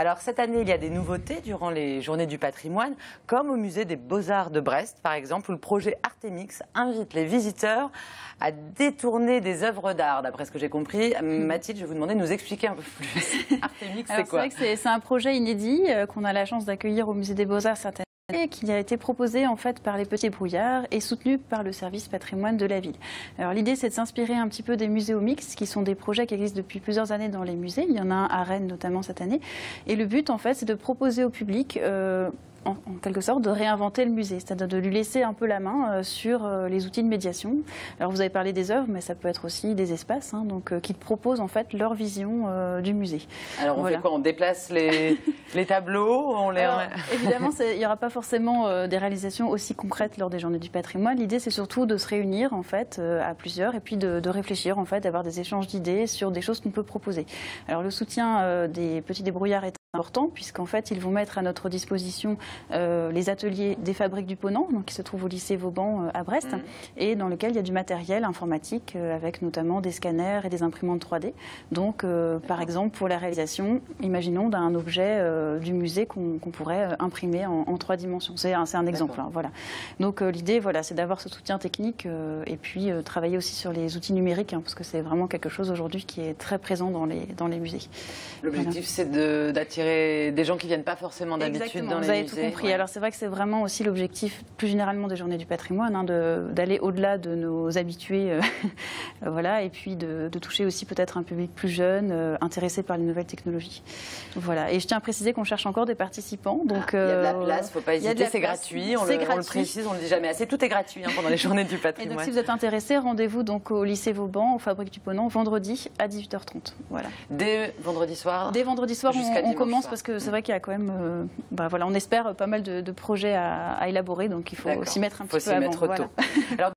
Alors cette année, il y a des nouveautés durant les Journées du patrimoine, comme au musée des Beaux-Arts de Brest, par exemple, où le projet Artemix invite les visiteurs à détourner des œuvres d'art, d'après ce que j'ai compris. Mathilde, je vais vous demander de nous expliquer un peu plus. Artemix, c'est quoi? C'est vrai que c'est un projet inédit qu'on a la chance d'accueillir au musée des Beaux-Arts cette année, qui a été proposé en fait par les Petits Brouillards et soutenu par le service patrimoine de la ville. Alors l'idée, c'est de s'inspirer un petit peu des muséomix, qui sont des projets qui existent depuis plusieurs années dans les musées. Il y en a un à Rennes notamment cette année. Et le but en fait, c'est de proposer au public en quelque sorte de réinventer le musée, c'est-à-dire de lui laisser un peu la main sur les outils de médiation. Alors vous avez parlé des œuvres, mais ça peut être aussi des espaces, qui proposent en fait leur vision du musée. Alors on fait quoi? On déplace les tableaux, Alors, évidemment, il n'y aura pas forcément des réalisations aussi concrètes lors des Journées du patrimoine. L'idée, c'est surtout de se réunir en fait à plusieurs et puis de réfléchir en fait, d'avoir des échanges d'idées sur des choses qu'on peut proposer. Alors le soutien des Petits Débrouillards est important, puisqu'en fait, ils vont mettre à notre disposition les ateliers des Fabriques du Ponant, donc qui se trouvent au lycée Vauban à Brest, et dans lequel il y a du matériel informatique, avec notamment des scanners et des imprimantes 3D. Donc, par exemple, pour la réalisation, imaginons d'un objet du musée qu'on pourrait imprimer en 3 dimensions. C'est un exemple. Voilà. Donc, l'idée, voilà, c'est d'avoir ce soutien technique et puis travailler aussi sur les outils numériques, parce que c'est vraiment quelque chose aujourd'hui qui est très présent dans les musées. L'objectif, c'est d'attirer des gens qui ne viennent pas forcément d'habitude dans les musées. Vous avez tout compris. Ouais. Alors c'est vrai que c'est vraiment aussi l'objectif, plus généralement des Journées du patrimoine, d'aller au-delà de nos habitués, voilà, et puis de toucher aussi peut-être un public plus jeune, intéressé par les nouvelles technologies. Voilà. Et je tiens à préciser qu'on cherche encore des participants. Donc, il y a de la place, il ne faut pas hésiter, c'est gratuit, on le précise, on ne le dit jamais assez, tout est gratuit pendant les Journées du patrimoine. Et donc si vous êtes intéressé, rendez-vous donc au lycée Vauban, aux Fabriques du Ponant, vendredi à 18h30. Voilà. Dès vendredi soir? Dès vendredi soir, on commence parce que c'est vrai qu'il y a quand même, voilà, on espère pas mal de projets à élaborer, donc il faut s'y mettre un petit peu avant. Tôt. Alors,